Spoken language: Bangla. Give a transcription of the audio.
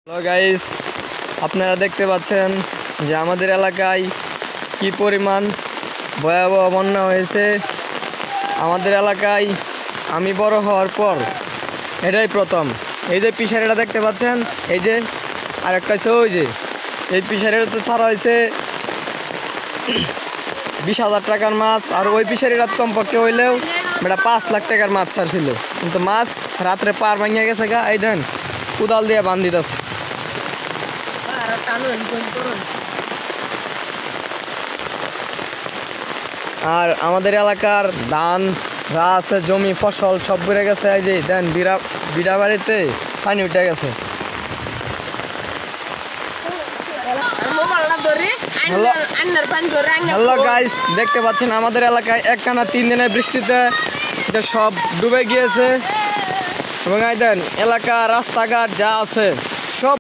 হ্যালো গাইস, আপনারা দেখতে পাচ্ছেন যে আমাদের এলাকায় কি পরিমাণ ভয়াবহ বন্যা হয়েছে। আমাদের এলাকায় আমি বড় হওয়ার পর এটাই প্রথম। এই যে পিসারিটা দেখতে পাচ্ছেন, এই যে আরেকটা হচ্ছে ওই যে এই পিসারিটা তো ছাড়া হয়েছে 20,000 টাকার মাছ, আর ওই পিসারিটা কমপক্ষে হইলেও এটা 5 লাখ টাকার মাছ ছাড়ছিল, কিন্তু মাছ রাত্রে পার ভাঙিয়া গেছে গা। এই দেন কোদাল দিয়ে বান্ধিতেছে। আর আমাদের এলাকার ধান যা আছে, জমি ফসল সব বেড়ে গেছে। এই যে দেন বিড়া বাড়িতে পানি উঠে গেছে। হ্যালো গাইস, দেখতে পাচ্ছেন আমাদের এলাকায় একটানা 3 দিনের বৃষ্টিতে এটা সব ডুবে গিয়েছে। এবং এই দেন এলাকা রাস্তাঘাট যা আছে